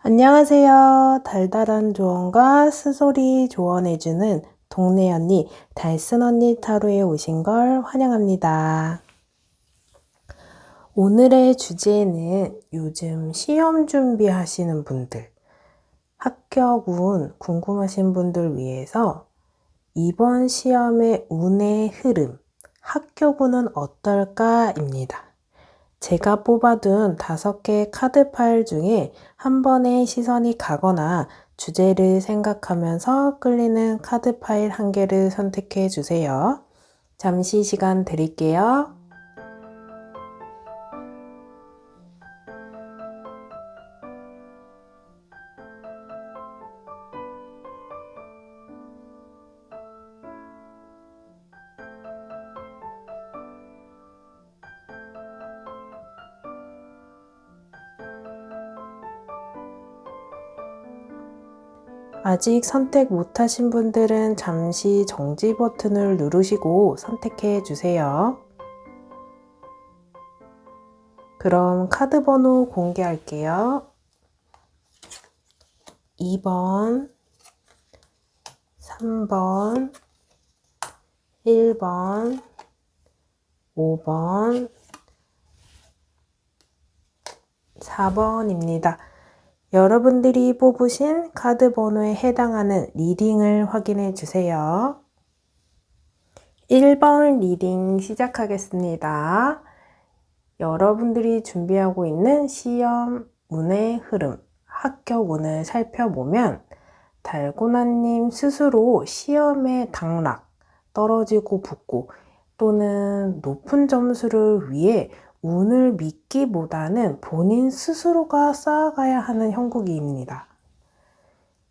안녕하세요. 달달한 조언과 스소리 조언해주는 동네 언니, 달슨 언니 타로에 오신 걸 환영합니다. 오늘의 주제는 요즘 시험 준비하시는 분들, 합격 운 궁금하신 분들 위해서 이번 시험의 운의 흐름, 합격 운은 어떨까입니다. 제가 뽑아둔 5개 카드 파일 중에 한 번에 시선이 가거나 주제를 생각하면서 끌리는 카드 파일 1개를 선택해 주세요. 잠시 시간 드릴게요. 아직 선택 못하신 분들은 잠시 정지 버튼을 누르시고 선택해 주세요. 그럼 카드 번호 공개할게요. 2번, 3번, 1번, 5번, 4번입니다. 여러분들이 뽑으신 카드 번호에 해당하는 리딩을 확인해 주세요. 1번 리딩 시작하겠습니다. 여러분들이 준비하고 있는 시험 운의 흐름, 합격 운을 살펴보면 달고나님 스스로 시험에 당락, 떨어지고 붙고 또는 높은 점수를 위해 운을 믿기보다는 본인 스스로가 쌓아가야 하는 형국입니다.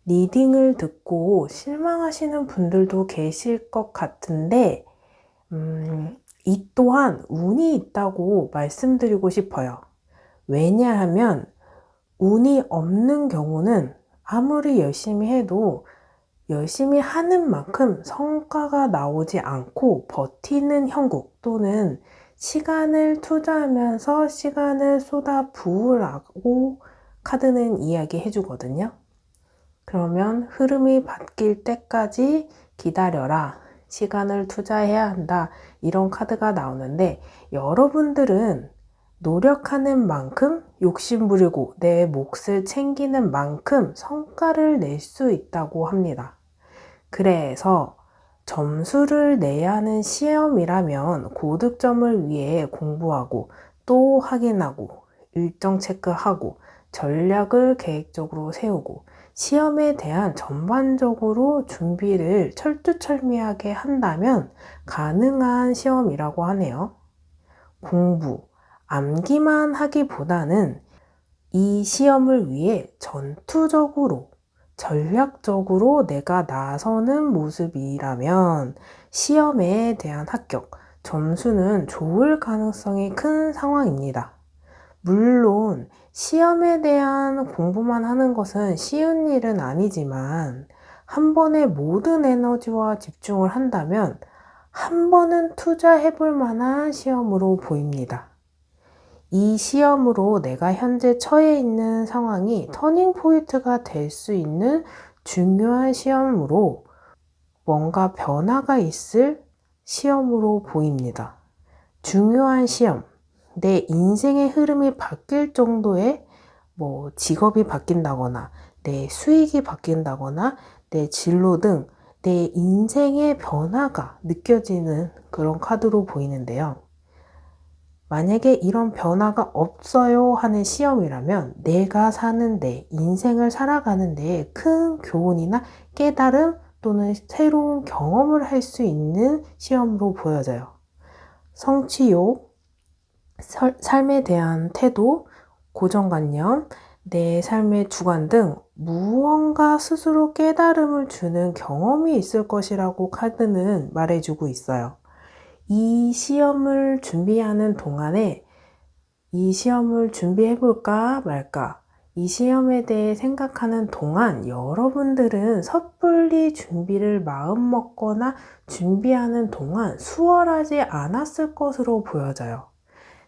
리딩을 듣고 실망하시는 분들도 계실 것 같은데 이 또한 운이 있다고 말씀드리고 싶어요. 왜냐하면 운이 없는 경우는 아무리 열심히 해도 열심히 하는 만큼 성과가 나오지 않고 버티는 형국 또는 시간을 투자하면서 시간을 쏟아 부으라고 카드는 이야기해 주거든요. 그러면 흐름이 바뀔 때까지 기다려라. 시간을 투자해야 한다. 이런 카드가 나오는데 여러분들은 노력하는 만큼 욕심부리고 내 몫을 챙기는 만큼 성과를 낼 수 있다고 합니다. 그래서 점수를 내야 하는 시험이라면 고득점을 위해 공부하고 또 확인하고 일정 체크하고 전략을 계획적으로 세우고 시험에 대한 전반적으로 준비를 철두철미하게 한다면 가능한 시험이라고 하네요. 공부, 암기만 하기보다는 이 시험을 위해 전투적으로 전략적으로 내가 나서는 모습이라면 시험에 대한 합격, 점수는 좋을 가능성이 큰 상황입니다. 물론 시험에 대한 공부만 하는 것은 쉬운 일은 아니지만 한 번에 모든 에너지와 집중을 한다면 한 번은 투자해 볼 만한 시험으로 보입니다. 이 시험으로 내가 현재 처해 있는 상황이 터닝 포인트가 될 수 있는 중요한 시험으로 뭔가 변화가 있을 시험으로 보입니다. 중요한 시험, 내 인생의 흐름이 바뀔 정도의 직업이 바뀐다거나 내 수익이 바뀐다거나 내 진로 등 내 인생의 변화가 느껴지는 그런 카드로 보이는데요. 만약에 이런 변화가 없어요 하는 시험이라면 내가 사는 데, 인생을 살아가는 데에 큰 교훈이나 깨달음 또는 새로운 경험을 할 수 있는 시험으로 보여져요. 성취욕, 삶에 대한 태도, 고정관념, 내 삶의 주관 등 무언가 스스로 깨달음을 주는 경험이 있을 것이라고 카드는 말해주고 있어요. 이 시험을 준비하는 동안에 이 시험을 준비해볼까 말까 이 시험에 대해 생각하는 동안 여러분들은 섣불리 준비를 마음먹거나 준비하는 동안 수월하지 않았을 것으로 보여져요.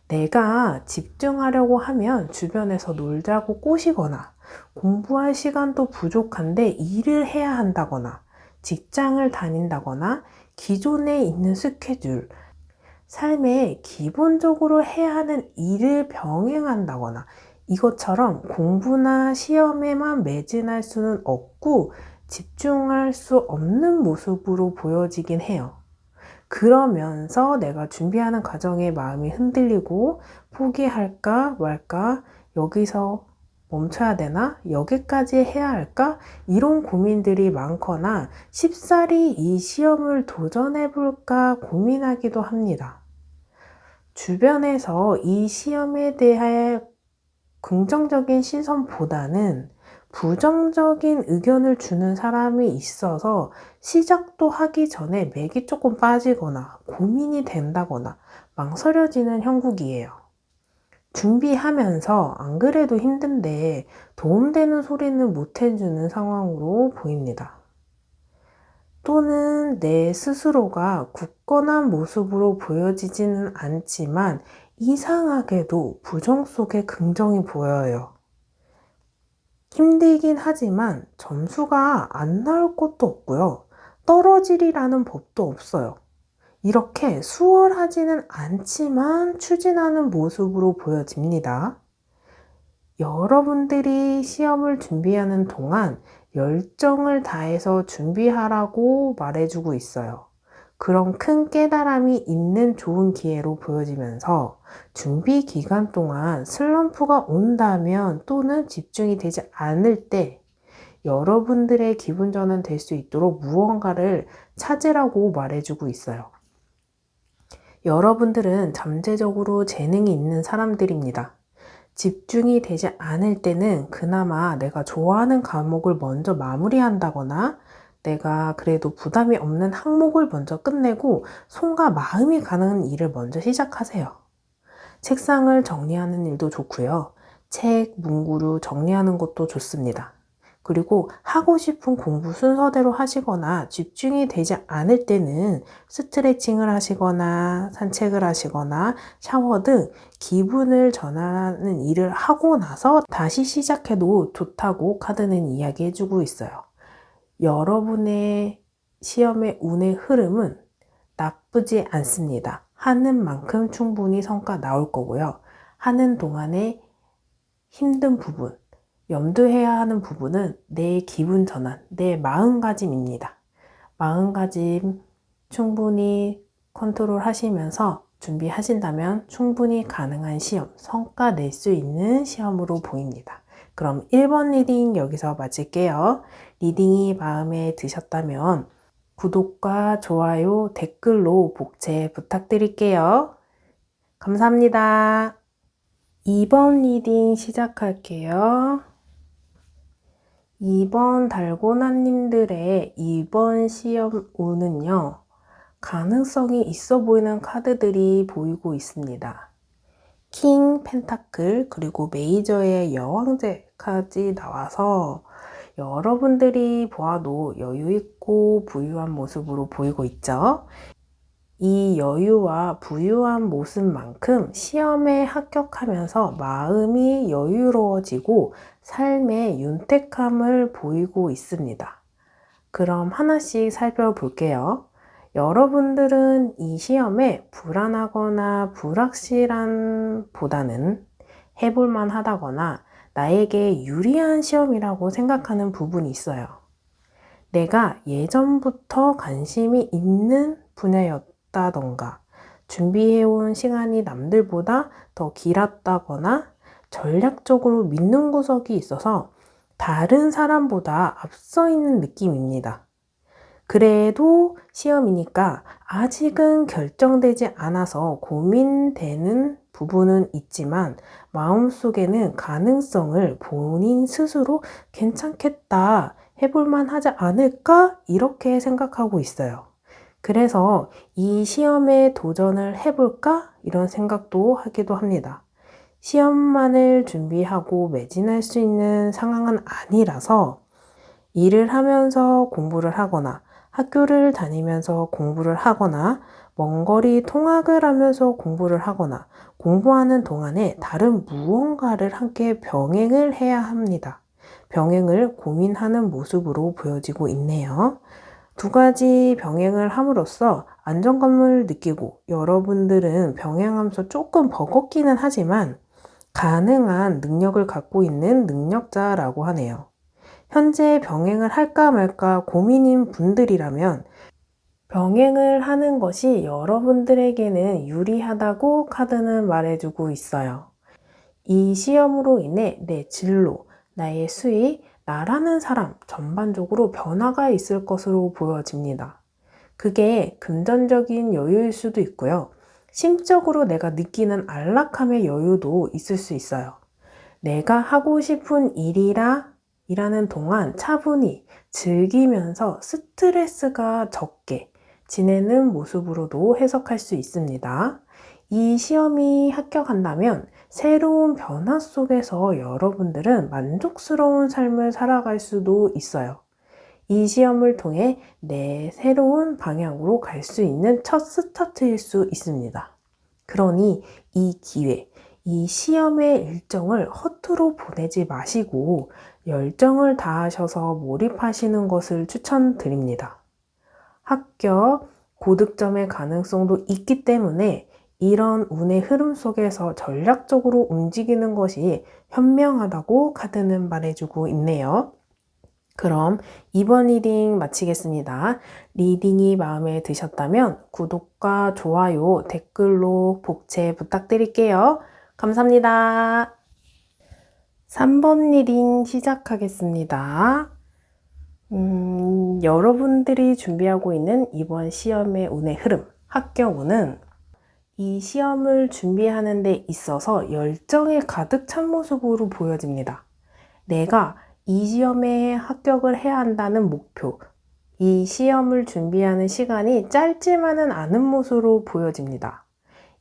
내가 집중하려고 하면 주변에서 놀자고 꼬시거나 공부할 시간도 부족한데 일을 해야 한다거나, 직장을 다닌다거나, 기존에 있는 스케줄, 삶에 기본적으로 해야 하는 일을 병행한다거나, 이것처럼 공부나 시험에만 매진할 수는 없고 집중할 수 없는 모습으로 보여지긴 해요. 그러면서 내가 준비하는 과정에 마음이 흔들리고 포기할까 말까, 여기서 멈춰야 되나? 여기까지 해야 할까? 이런 고민들이 많거나 쉽사리 이 시험을 도전해 볼까 고민하기도 합니다. 주변에서 이 시험에 대해 긍정적인 시선보다는 부정적인 의견을 주는 사람이 있어서 시작도 하기 전에 맥이 조금 빠지거나 고민이 된다거나 망설여지는 형국이에요. 준비하면서 안 그래도 힘든데 도움되는 소리는 못 해주는 상황으로 보입니다. 또는 내 스스로가 굳건한 모습으로 보여지지는 않지만 이상하게도 부정 속에 긍정이 보여요. 힘들긴 하지만 점수가 안 나올 것도 없고요. 떨어지리라는 법도 없어요. 이렇게 수월하지는 않지만 추진하는 모습으로 보여집니다. 여러분들이 시험을 준비하는 동안 열정을 다해서 준비하라고 말해주고 있어요. 그런 큰 깨달음이 있는 좋은 기회로 보여지면서 준비 기간 동안 슬럼프가 온다면 또는 집중이 되지 않을 때 여러분들의 기분 전환 될 수 있도록 무언가를 찾으라고 말해주고 있어요. 여러분들은 잠재적으로 재능이 있는 사람들입니다. 집중이 되지 않을 때는 그나마 내가 좋아하는 과목을 먼저 마무리한다거나 내가 그래도 부담이 없는 항목을 먼저 끝내고 손과 마음이 가는 일을 먼저 시작하세요. 책상을 정리하는 일도 좋고요. 책, 문구류 정리하는 것도 좋습니다. 그리고 하고 싶은 공부 순서대로 하시거나 집중이 되지 않을 때는 스트레칭을 하시거나 산책을 하시거나 샤워 등 기분을 전환하는 일을 하고 나서 다시 시작해도 좋다고 카드는 이야기해주고 있어요. 여러분의 시험의 운의 흐름은 나쁘지 않습니다. 하는 만큼 충분히 성과 나올 거고요. 하는 동안에 힘든 부분, 염두해야 하는 부분은 내 기분 전환, 내 마음가짐입니다. 마음가짐 충분히 컨트롤 하시면서 준비하신다면 충분히 가능한 시험, 성과 낼 수 있는 시험으로 보입니다. 그럼 1번 리딩 여기서 마칠게요. 리딩이 마음에 드셨다면 구독과 좋아요, 댓글로 복채 부탁드릴게요. 감사합니다. 2번 리딩 시작할게요. 2번 달고나님들의 2번 시험 운은요, 가능성이 있어 보이는 카드들이 보이고 있습니다. 킹 펜타클 그리고 메이저의 여왕제까지 나와서 여러분들이 보아도 여유있고 부유한 모습으로 보이고 있죠. 이 여유와 부유한 모습만큼 시험에 합격하면서 마음이 여유로워지고 삶의 윤택함을 보이고 있습니다. 그럼 하나씩 살펴볼게요. 여러분들은 이 시험에 불안하거나 불확실한 보다는 해볼만 하다거나 나에게 유리한 시험이라고 생각하는 부분이 있어요. 내가 예전부터 관심이 있는 분야였다던가 준비해온 시간이 남들보다 더 길었다거나 전략적으로 믿는 구석이 있어서 다른 사람보다 앞서 있는 느낌입니다. 그래도 시험이니까 아직은 결정되지 않아서 고민되는 부분은 있지만 마음속에는 가능성을 본인 스스로 괜찮겠다, 해볼만 하지 않을까? 이렇게 생각하고 있어요. 그래서 이 시험에 도전을 해볼까? 이런 생각도 하기도 합니다. 시험만을 준비하고 매진할 수 있는 상황은 아니라서 일을 하면서 공부를 하거나 학교를 다니면서 공부를 하거나 먼 거리 통학을 하면서 공부를 하거나 공부하는 동안에 다른 무언가를 함께 병행을 해야 합니다. 병행을 고민하는 모습으로 보여지고 있네요. 두 가지 병행을 함으로써 안정감을 느끼고 여러분들은 병행하면서 조금 버겁기는 하지만 가능한 능력을 갖고 있는 능력자라고 하네요. 현재 병행을 할까 말까 고민인 분들이라면 병행을 하는 것이 여러분들에게는 유리하다고 카드는 말해주고 있어요. 이 시험으로 인해 내 진로, 나의 수익, 나라는 사람 전반적으로 변화가 있을 것으로 보여집니다. 그게 금전적인 여유일 수도 있고요. 심적으로 내가 느끼는 안락함의 여유도 있을 수 있어요. 내가 하고 싶은 일하는 동안 차분히 즐기면서 스트레스가 적게 지내는 모습으로도 해석할 수 있습니다. 이 시험이 합격한다면 새로운 변화 속에서 여러분들은 만족스러운 삶을 살아갈 수도 있어요. 이 시험을 통해 내 새로운 방향으로 갈 수 있는 첫 스타트일 수 있습니다. 그러니 이 기회, 이 시험의 일정을 허투루 보내지 마시고 열정을 다하셔서 몰입하시는 것을 추천드립니다. 합격, 고득점의 가능성도 있기 때문에 이런 운의 흐름 속에서 전략적으로 움직이는 것이 현명하다고 카드는 말해주고 있네요. 그럼 이번 리딩 마치겠습니다. 리딩이 마음에 드셨다면 구독과 좋아요, 댓글로 복채 부탁드릴게요. 감사합니다. 3번 리딩 시작하겠습니다. 여러분들이 준비하고 있는 이번 시험의 운의 흐름, 합격운은 이 시험을 준비하는 데 있어서 열정에 가득 찬 모습으로 보여집니다. 내가 이 시험에 합격을 해야 한다는 목표, 이 시험을 준비하는 시간이 짧지만은 않은 모습으로 보여집니다.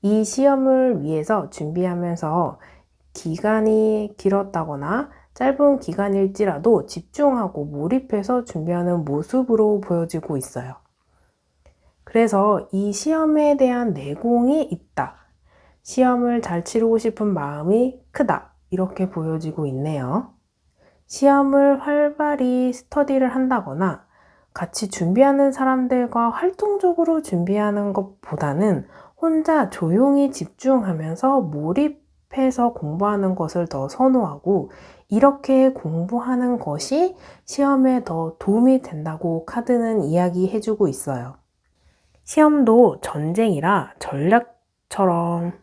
이 시험을 위해서 준비하면서 기간이 길었다거나 짧은 기간일지라도 집중하고 몰입해서 준비하는 모습으로 보여지고 있어요. 그래서 이 시험에 대한 내공이 있다. 시험을 잘 치르고 싶은 마음이 크다. 이렇게 보여지고 있네요. 시험을 활발히 스터디를 한다거나 같이 준비하는 사람들과 활동적으로 준비하는 것보다는 혼자 조용히 집중하면서 몰입해서 공부하는 것을 더 선호하고 이렇게 공부하는 것이 시험에 더 도움이 된다고 카드는 이야기해주고 있어요. 시험도 전쟁이라 전략처럼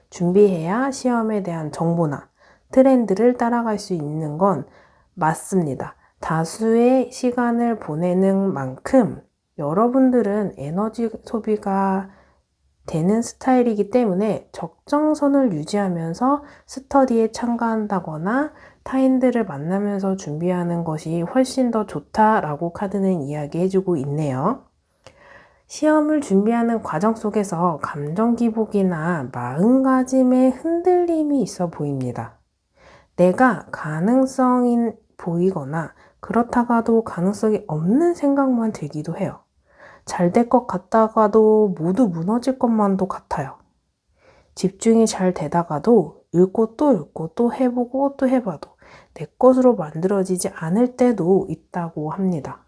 준비해야 시험에 대한 정보나 트렌드를 따라갈 수 있는 건 맞습니다. 다수의 시간을 보내는 만큼 여러분들은 에너지 소비가 되는 스타일이기 때문에 적정선을 유지하면서 스터디에 참가한다거나 타인들을 만나면서 준비하는 것이 훨씬 더 좋다라고 카드는 이야기해주고 있네요. 시험을 준비하는 과정 속에서 감정 기복이나 마음가짐의 흔들림이 있어 보입니다. 내가 가능성이 보이거나 그렇다가도 가능성이 없는 생각만 들기도 해요. 잘 될 것 같다가도 모두 무너질 것만도 같아요. 집중이 잘 되다가도 읽고 또 해보고 또 해봐도 내 것으로 만들어지지 않을 때도 있다고 합니다.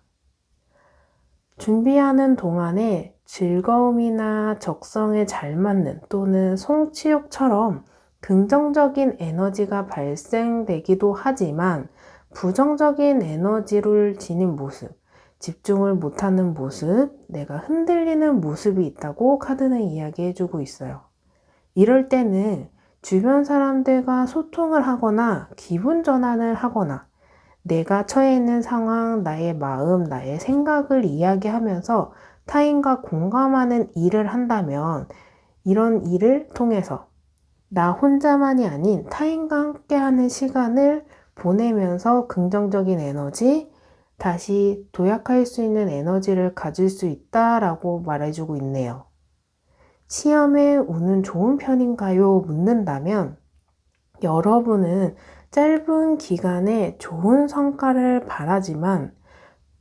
준비하는 동안에 즐거움이나 적성에 잘 맞는 또는 성취욕처럼 긍정적인 에너지가 발생되기도 하지만 부정적인 에너지를 지닌 모습, 집중을 못하는 모습, 내가 흔들리는 모습이 있다고 카드는 이야기해주고 있어요. 이럴 때는 주변 사람들과 소통을 하거나 기분 전환을 하거나 내가 처해 있는 상황, 나의 마음, 나의 생각을 이야기하면서 타인과 공감하는 일을 한다면 이런 일을 통해서 나 혼자만이 아닌 타인과 함께하는 시간을 보내면서 긍정적인 에너지, 다시 도약할 수 있는 에너지를 가질 수 있다라고 말해주고 있네요. 시험에 운은 좋은 편인가요? 묻는다면 여러분은 짧은 기간에 좋은 성과를 바라지만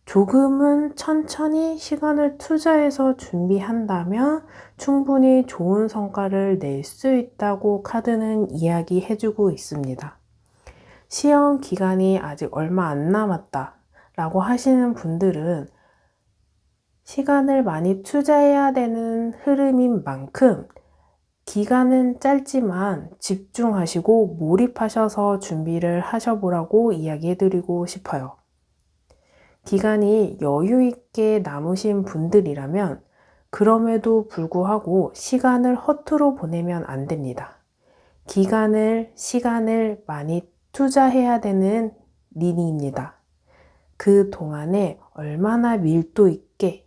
조금은 천천히 시간을 투자해서 준비한다면 충분히 좋은 성과를 낼 수 있다고 카드는 이야기해주고 있습니다. 시험 기간이 아직 얼마 안 남았다 라고 하시는 분들은 시간을 많이 투자해야 되는 흐름인 만큼 기간은 짧지만 집중하시고 몰입하셔서 준비를 하셔보라고 이야기해드리고 싶어요. 기간이 여유 있게 남으신 분들이라면 그럼에도 불구하고 시간을 허투루 보내면 안 됩니다. 시간을 많이 투자해야 되는 리딩입니다. 그 동안에 얼마나 밀도 있게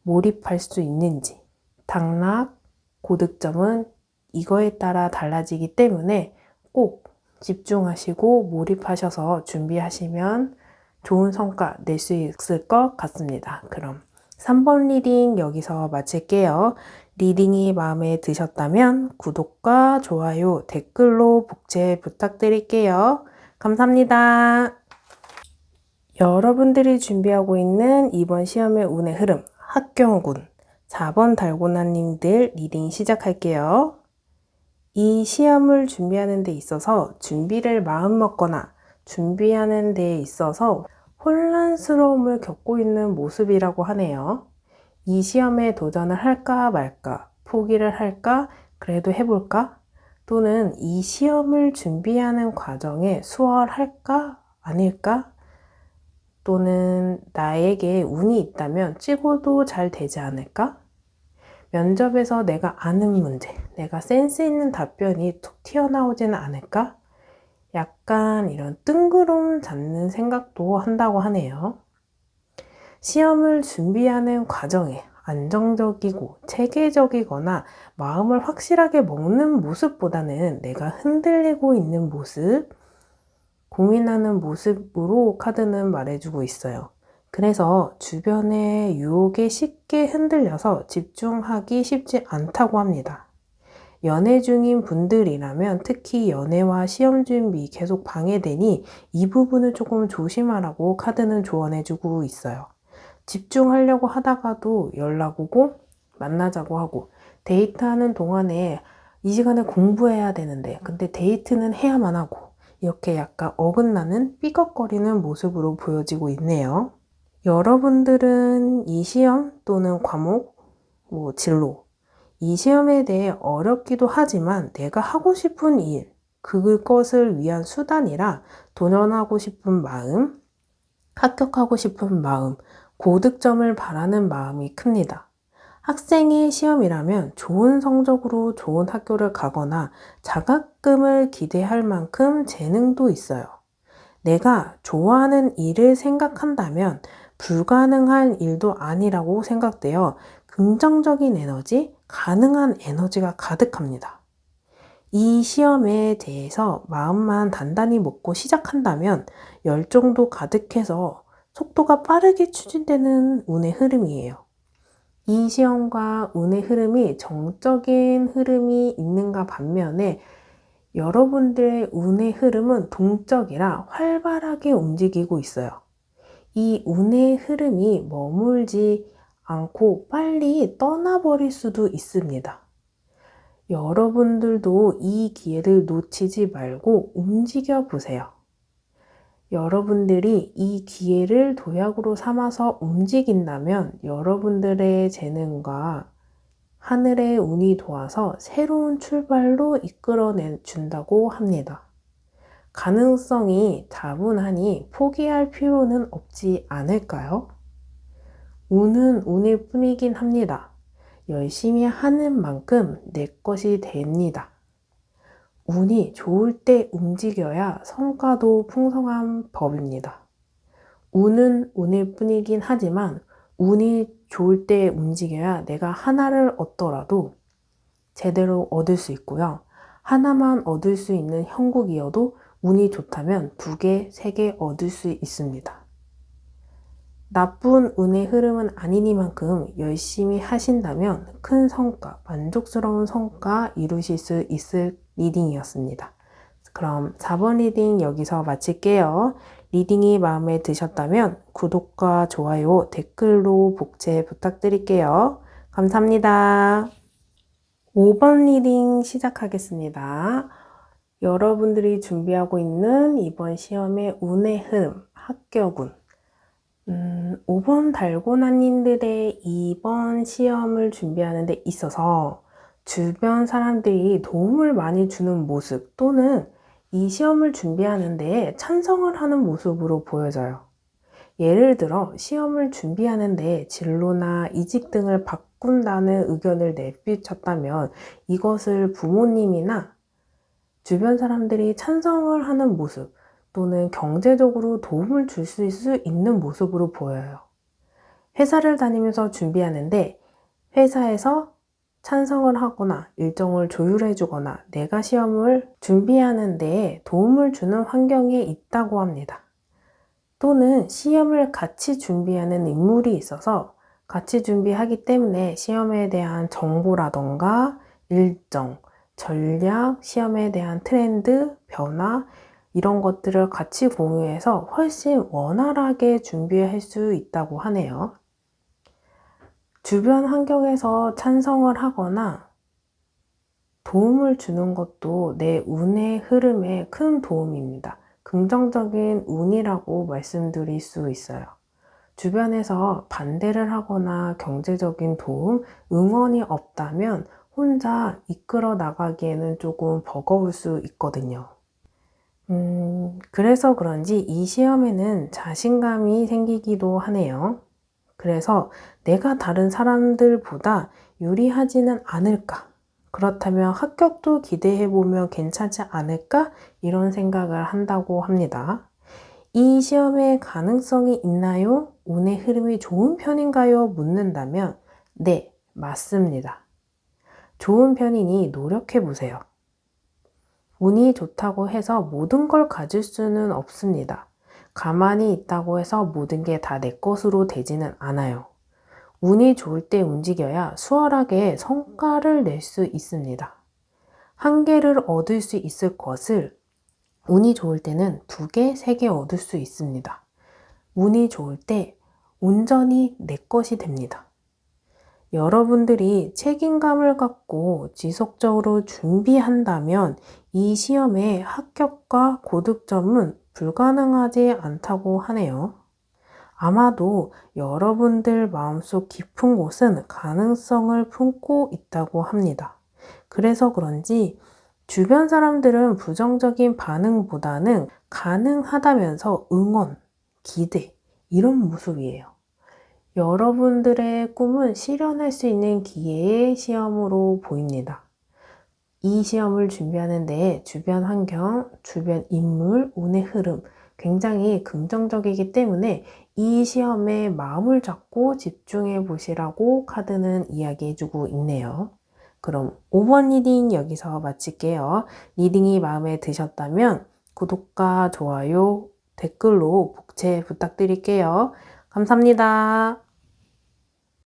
몰입할 수 있는지, 당락, 고득점은 이거에 따라 달라지기 때문에 꼭 집중하시고 몰입하셔서 준비하시면 좋은 성과 낼 수 있을 것 같습니다. 그럼 3번 리딩 여기서 마칠게요. 리딩이 마음에 드셨다면 구독과 좋아요, 댓글로 복제 부탁드릴게요. 감사합니다. 여러분들이 준비하고 있는 이번 시험의 운의 흐름, 합경군 4번 달고나님들 리딩 시작할게요. 이 시험을 준비하는 데 있어서 준비를 마음먹거나 준비하는 데 있어서 혼란스러움을 겪고 있는 모습이라고 하네요. 이 시험에 도전을 할까 말까, 포기를 할까, 그래도 해볼까? 또는 이 시험을 준비하는 과정에 수월할까, 아닐까? 또는 나에게 운이 있다면 찍어도 잘 되지 않을까? 면접에서 내가 아는 문제, 내가 센스 있는 답변이 툭 튀어나오지는 않을까? 약간 이런 뜬구름 잡는 생각도 한다고 하네요. 시험을 준비하는 과정에 안정적이고 체계적이거나 마음을 확실하게 먹는 모습보다는 내가 흔들리고 있는 모습, 고민하는 모습으로 카드는 말해주고 있어요. 그래서 주변의 유혹에 쉽게 흔들려서 집중하기 쉽지 않다고 합니다. 연애 중인 분들이라면 특히 연애와 시험 준비 계속 방해되니 이 부분을 조금 조심하라고 카드는 조언해주고 있어요. 집중하려고 하다가도 연락 오고 만나자고 하고 데이트하는 동안에 이 시간에 공부해야 되는데 근데 데이트는 해야만 하고 이렇게 약간 어긋나는 삐걱거리는 모습으로 보여지고 있네요. 여러분들은 이 시험 또는 과목, 진로, 이 시험에 대해 어렵기도 하지만 내가 하고 싶은 일, 그것을 위한 수단이라 도전하고 싶은 마음, 합격하고 싶은 마음, 고득점을 바라는 마음이 큽니다. 학생의 시험이라면 좋은 성적으로 좋은 학교를 가거나 장학금을 기대할 만큼 재능도 있어요. 내가 좋아하는 일을 생각한다면 불가능한 일도 아니라고 생각되어 긍정적인 에너지, 가능한 에너지가 가득합니다. 이 시험에 대해서 마음만 단단히 먹고 시작한다면 열정도 가득해서 속도가 빠르게 추진되는 운의 흐름이에요. 이 시험과 운의 흐름이 정적인 흐름이 있는가 반면에 여러분들의 운의 흐름은 동적이라 활발하게 움직이고 있어요. 이 운의 흐름이 머물지 않고 빨리 떠나버릴 수도 있습니다. 여러분들도 이 기회를 놓치지 말고 움직여 보세요. 여러분들이 이 기회를 도약으로 삼아서 움직인다면 여러분들의 재능과 하늘의 운이 도와서 새로운 출발로 이끌어내 준다고 합니다. 가능성이 다분하니 포기할 필요는 없지 않을까요? 운은 운일 뿐이긴 합니다. 열심히 하는 만큼 내 것이 됩니다. 운이 좋을 때 움직여야 성과도 풍성한 법입니다. 운은 운일 뿐이긴 하지만 운이 좋을 때 움직여야 내가 하나를 얻더라도 제대로 얻을 수 있고요. 하나만 얻을 수 있는 형국이어도 운이 좋다면 2개, 3개 얻을 수 있습니다. 나쁜 운의 흐름은 아니니만큼 열심히 하신다면 큰 성과, 만족스러운 성과 이루실 수 있을 리딩이었습니다. 그럼 4번 리딩 여기서 마칠게요. 리딩이 마음에 드셨다면 구독과 좋아요, 댓글로 복제 부탁드릴게요. 감사합니다. 5번 리딩 시작하겠습니다. 여러분들이 준비하고 있는 이번 시험의 운의 흐름, 합격운. 5번 달고나님들의 이번 시험을 준비하는 데 있어서 주변 사람들이 도움을 많이 주는 모습 또는 이 시험을 준비하는 데 찬성을 하는 모습으로 보여져요. 예를 들어 시험을 준비하는데 진로나 이직 등을 바꾼다는 의견을 내비쳤다면 이것을 부모님이나 주변 사람들이 찬성을 하는 모습 또는 경제적으로 도움을 줄 수 있는 모습으로 보여요. 회사를 다니면서 준비하는데 회사에서 찬성을 하거나 일정을 조율해 주거나 내가 시험을 준비하는 데 도움을 주는 환경에 있다고 합니다. 또는 시험을 같이 준비하는 인물이 있어서 같이 준비하기 때문에 시험에 대한 정보라던가 일정, 전략, 시험에 대한 트렌드, 변화 이런 것들을 같이 공유해서 훨씬 원활하게 준비할 수 있다고 하네요. 주변 환경에서 찬성을 하거나 도움을 주는 것도 내 운의 흐름에 큰 도움입니다. 긍정적인 운이라고 말씀드릴 수 있어요. 주변에서 반대를 하거나 경제적인 도움, 응원이 없다면 혼자 이끌어 나가기에는 조금 버거울 수 있거든요. 그래서 그런지 이 시험에는 자신감이 생기기도 하네요. 그래서 내가 다른 사람들보다 유리하지는 않을까? 그렇다면 합격도 기대해보면 괜찮지 않을까? 이런 생각을 한다고 합니다. 이 시험에 가능성이 있나요? 운의 흐름이 좋은 편인가요? 묻는다면 네, 맞습니다. 좋은 편이니 노력해보세요. 운이 좋다고 해서 모든 걸 가질 수는 없습니다. 가만히 있다고 해서 모든 게 다 내 것으로 되지는 않아요. 운이 좋을 때 움직여야 수월하게 성과를 낼 수 있습니다. 한 개를 얻을 수 있을 것을 운이 좋을 때는 2개, 3개 얻을 수 있습니다. 운이 좋을 때 온전히 내 것이 됩니다. 여러분들이 책임감을 갖고 지속적으로 준비한다면 이 시험의 합격과 고득점은 불가능하지 않다고 하네요. 아마도 여러분들 마음속 깊은 곳은 가능성을 품고 있다고 합니다. 그래서 그런지 주변 사람들은 부정적인 반응보다는 가능하다면서 응원, 기대 이런 모습이에요. 여러분들의 꿈은 실현할 수 있는 기회의 시험으로 보입니다. 이 시험을 준비하는데 주변 환경, 주변 인물, 운의 흐름 굉장히 긍정적이기 때문에 이 시험에 마음을 잡고 집중해 보시라고 카드는 이야기해주고 있네요. 그럼 5번 리딩 여기서 마칠게요. 리딩이 마음에 드셨다면 구독과 좋아요, 댓글로 복채 부탁드릴게요. 감사합니다.